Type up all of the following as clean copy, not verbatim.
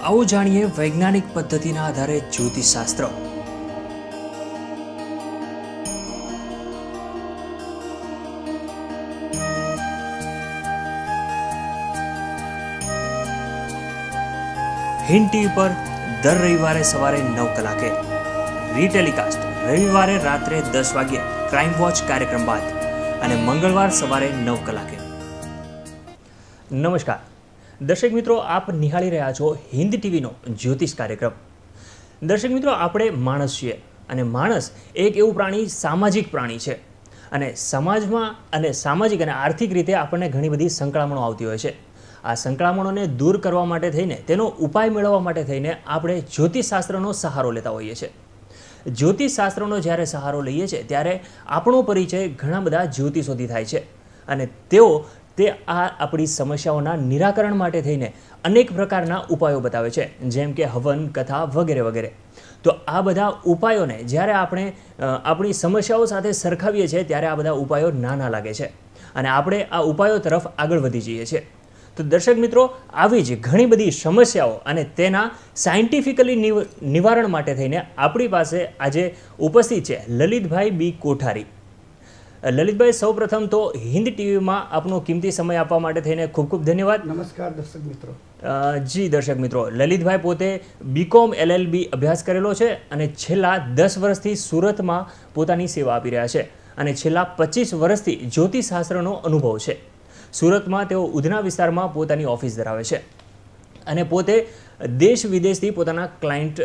आओ जानिए वैज्ञानिक पद्धतिना आधारे ज्योतिषशास्त्र। हिंद टीवी पर दर रविवारे सवारे 9 कलाके रीटेलिकास्ट, रविवारे रात्रे 10 वागे क्राइम वॉच कार्यक्रम बाद અને મંગળવાર સવારે 9 કલાકે। નમસ્કાર દર્શક મિત્રો, આપ નિહાળી રહ્યા છો હિન્દ ટીવીનો જ્યોતિષ કાર્યક્રમ। દર્શક મિત્રો, આપણે માણસ છીએ અને માણસ એક એવું પ્રાણી, સામાજિક પ્રાણી છે અને સમાજમાં અને સામાજિક અને આર્થિક રીતે આપણને ઘણી બધી સંકળામણો આવતી હોય છે। આ સંકળામણોને દૂર કરવા માટે થઈને, તેનો ઉપાય મેળવવા માટે થઈને આપણે જ્યોતિષશાસ્ત્રનો સહારો લેતા હોઈએ છીએ। જ્યોતિષશાસ્ત્રનો જ્યારે સહારો લઈએ છીએ ત્યારે આપણો પરિચય ઘણા બધા જ્યોતિષોથી થાય છે અને તે આપણી સમસ્યાઓના નિરાકરણ માટે થઈને અનેક પ્રકારના ઉપાયો બતાવે છે, જેમ કે હવન, કથા વગેરે વગેરે। તો આ બધા ઉપાયોને જ્યારે આપણે આપણી સમસ્યાઓ સાથે સરખાવીએ છીએ ત્યારે આ બધા ઉપાયો નાના લાગે છે અને આપણે આ ઉપાયો તરફ આગળ વધી જઈએ છીએ। તો દર્શક મિત્રો, આવી જ ઘણી બધી સમસ્યાઓ અને તેના સાયન્ટિફિકલી નિવારણ માટે થઈને આપણી પાસે આજે ઉપસ્થિત છે લલિતભાઈ બી કોઠારી। લલિતભાઈ, સૌપ્રથમ તો હિન્દ ટીવીમાં આપનો કિંમતી સમય આપવા માટે થઈને ખૂબ ખૂબ ધન્યવાદ। નમસ્કાર દર્શક મિત્રો। જી દર્શક મિત્રો, લલિતભાઈ પોતે BCom LLB અભ્યાસ કરેલો છે અને છેલ્લા 10 વર્ષથી સુરતમાં પોતાની સેવા આપી રહ્યા છે અને છેલ્લા 25 વર્ષથી જ્યોતિષશાસ્ત્રનો અનુભવ છે। સુરતમાં તેઓ ઉધના વિસ્તારમાં પોતાની ઓફિસ ધરાવે છે અને પોતે દેશ વિદેશથી પોતાના ક્લાયન્ટ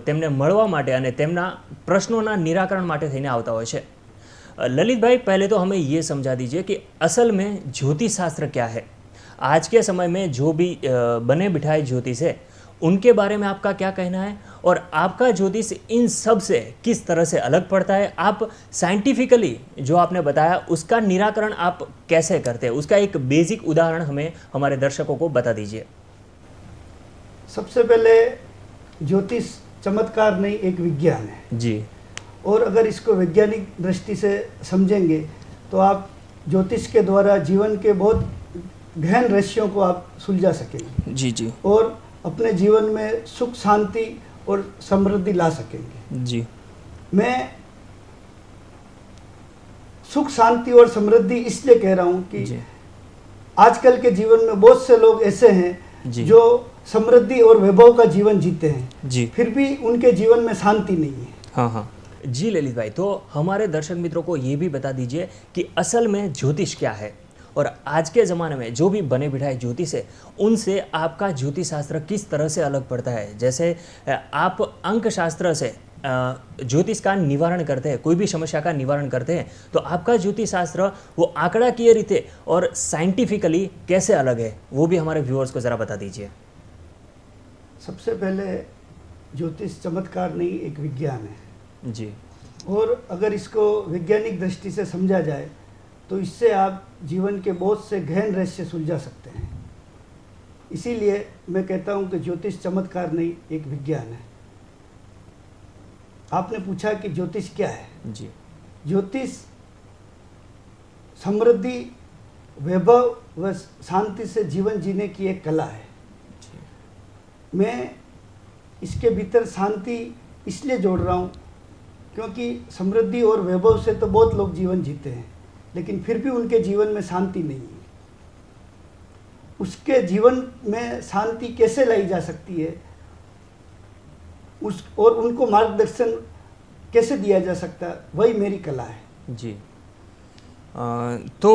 તેમને મળવા માટે અને તેમના પ્રશ્નોના નિરાકરણ માટે થઈને આવતા હોય છે। ललित भाई, पहले तो हमें ये समझा दीजिए कि असल में ज्योतिष शास्त्र क्या है। आज के समय में जो भी बने बिठाए ज्योतिष है, उनके बारे में आपका क्या कहना है और आपका ज्योतिष इन सब से किस तरह से अलग पड़ता है? आप साइंटिफिकली जो आपने बताया उसका निराकरण आप कैसे करते हैं, उसका एक बेसिक उदाहरण हमें, हमारे दर्शकों को बता दीजिए। सबसे पहले ज्योतिष चमत्कार नहीं, एक विज्ञान है जी। और अगर इसको वैज्ञानिक दृष्टि से समझेंगे तो आप ज्योतिष के द्वारा जीवन के बहुत गहन रहस्यों को आप सुलझा सकेंगे। जी जी। और अपने जीवन में सुख, शांति और समृद्धि ला सकेंगे। जी। मैं सुख, शांति और समृद्धि इसलिए कह रहा हूँ कि आजकल के जीवन में बहुत से लोग ऐसे हैं जो समृद्धि और वैभव का जीवन जीते हैं जी, फिर भी उनके जीवन में शांति नहीं है। हाँ हाँ जी। ललित भाई, तो हमारे दर्शक मित्रों को ये भी बता दीजिए कि असल में ज्योतिष क्या है और आज के ज़माने में जो भी बने बिठाए ज्योतिष है, उनसे आपका ज्योतिष शास्त्र किस तरह से अलग पड़ता है। जैसे आप अंक शास्त्र से ज्योतिष का निवारण करते हैं, कोई भी समस्या का निवारण करते हैं, तो आपका ज्योतिष शास्त्र वो आंकड़ाकीय रीते और साइंटिफिकली कैसे अलग है, वो भी हमारे व्यूअर्स को ज़रा बता दीजिए। सबसे पहले ज्योतिष चमत्कार नहीं, एक विज्ञान है जी। और अगर इसको वैज्ञानिक दृष्टि से समझा जाए तो इससे आप जीवन के बहुत से गहन रहस्य सुलझा सकते हैं। इसीलिए मैं कहता हूँ कि ज्योतिष चमत्कार नहीं, एक विज्ञान है। आपने पूछा कि ज्योतिष क्या है जी। ज्योतिष समृद्धि, वैभव व शांति से जीवन जीने की एक कला है जी। मैं इसके भीतर शांति इसलिए जोड़ रहा हूँ क्योंकि समृद्धि और वैभव से तो बहुत लोग जीवन जीते हैं, लेकिन फिर भी उनके जीवन में शांति नहीं है। उसके जीवन में शांति कैसे लाई जा सकती है और उनको मार्गदर्शन कैसे दिया जा सकता है, वही मेरी कला है जी। तो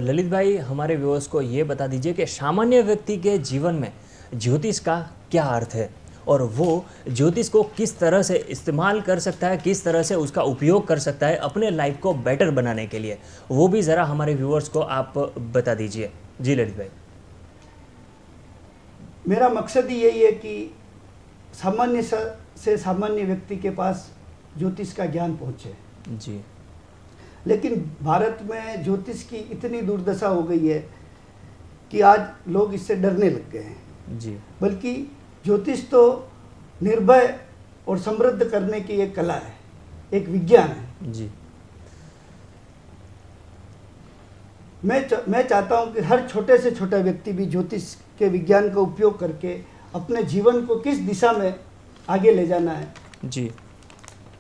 ललित भाई, हमारे व्यूअर्स को ये बता दीजिए कि सामान्य व्यक्ति के जीवन में ज्योतिष का क्या अर्थ है और वो ज्योतिष को किस तरह से इस्तेमाल कर सकता है, किस तरह से उसका उपयोग कर सकता है अपने लाइफ को बेटर बनाने के लिए, वो भी ज़रा हमारे व्यूअर्स को आप बता दीजिए। जी ललित भाई। मेरा मकसद ही यही है कि सामान्य से सामान्य व्यक्ति के पास ज्योतिष का ज्ञान पहुँचे जी। लेकिन भारत में ज्योतिष की इतनी दुर्दशा हो गई है कि आज लोग इससे डरने लग गए हैं जी। बल्कि ज्योतिष तो निर्भय और समृद्ध करने की एक कला है, एक विज्ञान है जी। मैं चाहता हूं कि हर छोटे से छोटा व्यक्ति भी ज्योतिष के विज्ञान का उपयोग करके अपने जीवन को किस दिशा में आगे ले जाना है जी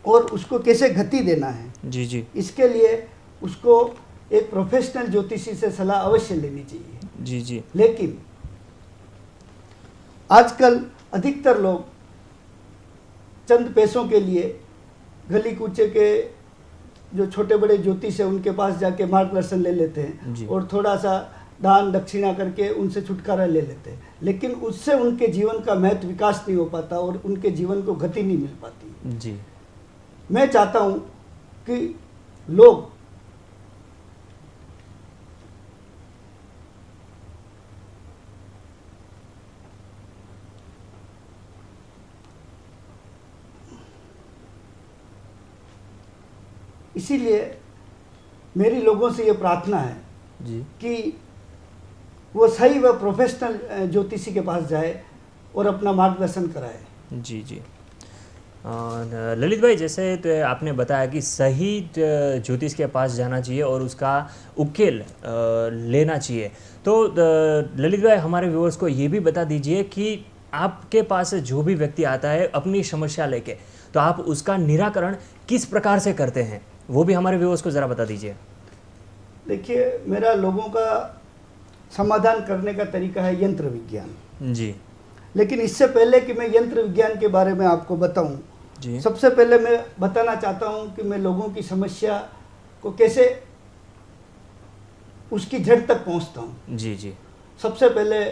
और उसको कैसे गति देना है, जी जी इसके लिए उसको एक प्रोफेशनल ज्योतिषी से सलाह अवश्य लेनी चाहिए। जी जी लेकिन आजकल अधिकतर लोग चंद पैसों के लिए गली कूचे के जो छोटे बड़े ज्योतिष है उनके पास जाके मार्गदर्शन ले लेते जी। हैं और थोड़ा सा दान दक्षिणा करके उनसे छुटकारा ले लेते हैं, लेकिन उससे उनके जीवन का महत्व विकास नहीं हो पाता और उनके जीवन को गति नहीं मिल पाती। जी मैं चाहता हूँ कि लोग इसीलिए मेरी लोगों से ये प्रार्थना है जी कि वो सही व प्रोफेशनल ज्योतिषी के पास जाए और अपना मार्गदर्शन कराए। जी जी ललित भाई, जैसे तो आपने बताया कि सही ज्योतिष के पास जाना चाहिए और उसका उकेल लेना चाहिए, तो ललित भाई हमारे व्यूअर्स को ये भी बता दीजिए कि आपके पास जो भी व्यक्ति आता है अपनी समस्या लेके, तो आप उसका निराकरण किस प्रकार से करते हैं, वो भी हमारे व्यूअर्स को ज़रा बता दीजिए। देखिए, मेरा लोगों का समाधान करने का तरीका है यंत्र विज्ञान जी। लेकिन इससे पहले कि मैं यंत्र विज्ञान के बारे में आपको बताऊं, जी। सबसे पहले मैं बताना चाहता हूं कि मैं लोगों की समस्या को कैसे उसकी जड़ तक पहुंचता हूं। जी जी। सबसे पहले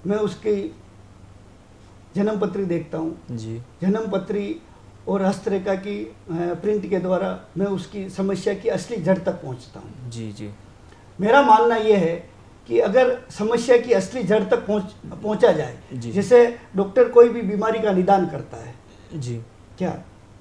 मैं उसकी जन्म पत्री देखता हूं। जी। जन्म पत्री और हस्तरेखा की प्रिंट के द्वारा मैं उसकी समस्या की असली जड़ तक पहुंचता हूं। जी जी। मेरा मानना यह है कि अगर समस्या की असली जड़ तक पहुंचा जाए, जी। जैसे डॉक्टर कोई भी बीमारी का निदान करता है, जी। क्या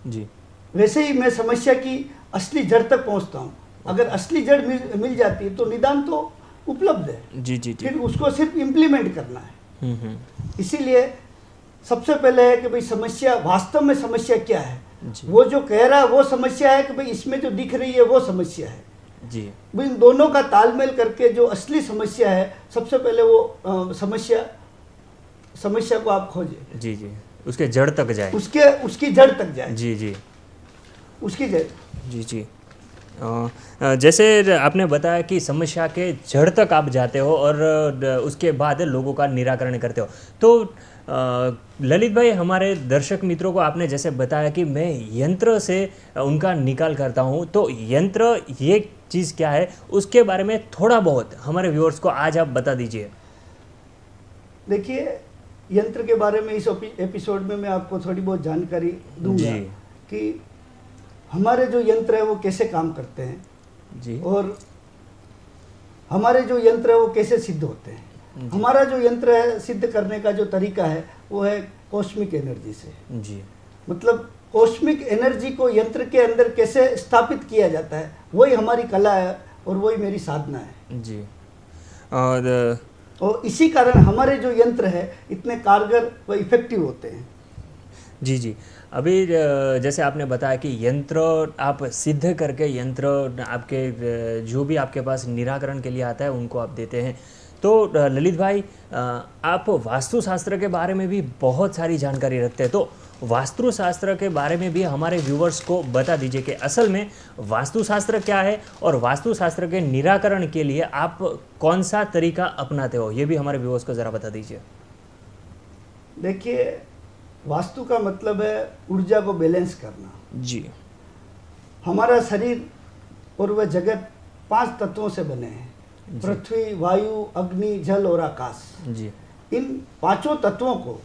जी। वैसे ही मैं समस्या की असली जड़ तक पहुंचता हूं। अगर असली जड़ मिल जाती है तो निदान तो उपलब्ध है। जी जी। फिर उसको सिर्फ इम्प्लीमेंट करना है। इसीलिए सबसे पहले है कि भाई समस्या, वास्तव में समस्या क्या है। वो जो कह रहा है वो समस्या है कि भाई इसमें जो दिख रही है वो समस्या है। जी। इन दोनों का तालमेल करके जो असली समस्या है, सबसे पहले वो समस्या को आप खोजें। जी जी, उसके जड़ तक जाए, उसकी जड़ तक जाए। जी जी, उसकी जड़। जी जी। जैसे आपने बताया कि समस्या के जड़ तक आप जाते हो और उसके बाद लोगों का निराकरण करते हो, तो ललित भाई हमारे दर्शक मित्रों को आपने जैसे बताया कि मैं यंत्र से उनका निकाल करता हूं, तो यंत्र ये चीज़ क्या है उसके बारे में थोड़ा बहुत हमारे व्यूअर्स को आज आप बता दीजिए। देखिए, यंत्र के बारे में इस एपिसोड में मैं आपको थोड़ी बहुत जानकारी दूंगा कि हमारे जो यंत्र है वो कैसे काम करते हैं जी, और हमारे जो यंत्र है वो कैसे सिद्ध होते हैं। हमारा जो यंत्र है सिद्ध करने का जो तरीका है वो है कॉस्मिक एनर्जी से। जी, मतलब कॉस्मिक एनर्जी को यंत्र के अंदर कैसे स्थापित किया जाता है, वही हमारी कला है और वही मेरी साधना है। जी, और इसी कारण हमारे जो यंत्र है इतने कारगर व इफेक्टिव होते हैं। जी जी। अभी जैसे आपने बताया कि यंत्र आप सिद्ध करके, यंत्र आपके जो भी आपके पास निराकरण के लिए आता है उनको आप देते हैं, तो ललित भाई आप वास्तुशास्त्र के बारे में भी बहुत सारी जानकारी रखते हैं, तो वास्तुशास्त्र के बारे में भी हमारे व्यूवर्स को बता दीजिए कि असल में वास्तुशास्त्र क्या है और वास्तुशास्त्र के निराकरण के लिए आप कौन सा तरीका अपनाते हो, ये भी हमारे व्यूवर्स को ज़रा बता दीजिए। देखिए, वास्तु का मतलब है ऊर्जा को बैलेंस करना। जी, हमारा शरीर और वह जगत 5 तत्वों से बने हैं, पृथ्वी, वायु, अग्नि, जल और आकाश। जी, इन 5 तत्वों को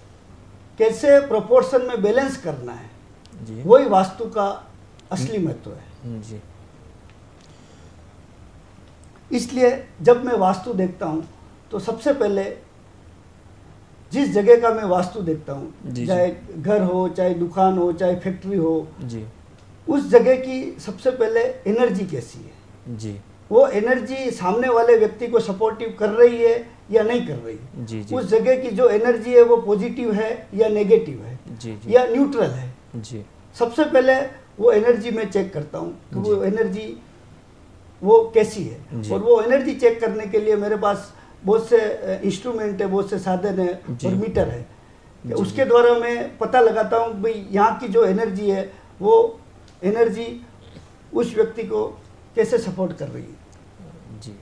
कैसे प्रोपोर्शन में बैलेंस करना है, जी, वही वास्तु का असली महत्व है। जी, इसलिए जब मैं वास्तु देखता हूं तो सबसे पहले जिस जगह का मैं वास्तु देखता हूँ, चाहे घर हो, चाहे दुकान हो, चाहे फैक्ट्री हो, जी, उस जगह की सबसे पहले एनर्जी कैसी है। जी, वो एनर्जी सामने वाले व्यक्ति को सपोर्टिव कर रही है या नहीं कर रही। जी, जी, उस जगह की जो एनर्जी है वो पॉजिटिव है या नेगेटिव है, जी, जी, या न्यूट्रल है। जी, सबसे पहले वो एनर्जी मैं चेक करता हूँ कि वो एनर्जी वो कैसी है। और वो एनर्जी चेक करने के लिए मेरे पास बहुत से इंस्ट्रूमेंट है, बहुत से साधन है और मीटर है। कि उसके द्वारा मैं पता लगाता हूँ भाई यहाँ की जो एनर्जी है वो एनर्जी उस व्यक्ति को कैसे सपोर्ट कर रही है। जी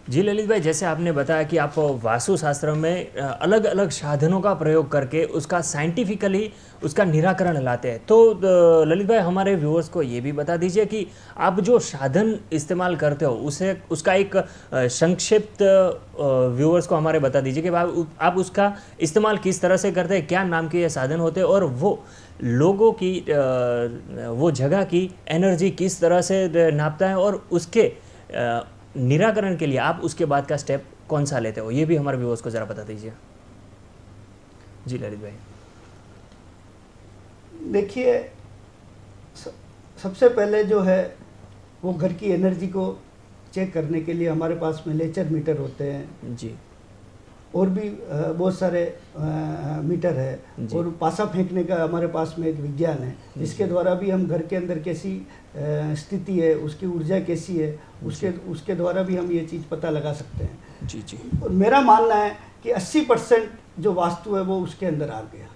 जी ललित भाई, जैसे आपने बताया कि आप वास्तुशास्त्र में अलग अलग साधनों का प्रयोग करके उसका साइंटिफिकली उसका निराकरण लाते हैं, तो ललित भाई हमारे व्यूअर्स को ये भी बता दीजिए कि आप जो साधन इस्तेमाल करते हो उसे उसका एक संक्षिप्त व्यूअर्स को हमारे बता दीजिए कि आप उसका इस्तेमाल किस तरह से करते हैं, क्या नाम के ये साधन होते हैं और वो लोगों की वो जगह की एनर्जी किस तरह से नापता है और उसके निराकरण के लिए आप उसके बाद का स्टेप कौन सा लेते हो, ये भी हमारे व्यूअर्स को ज़रा बता दीजिए। जी ललित भाई। देखिए, सबसे पहले जो है वो घर की एनर्जी को चेक करने के लिए हमारे पास में लेचर मीटर होते हैं जी, और भी बहुत सारे मीटर है, और पासा फेंकने का हमारे पास में एक विज्ञान है जिसके द्वारा भी हम घर के अंदर कैसी स्थिति है, उसकी ऊर्जा कैसी है, उसके द्वारा भी हम ये चीज़ पता लगा सकते हैं। जी जी। और मेरा मानना है कि 80% जो वास्तु है वो उसके अंदर आ गया।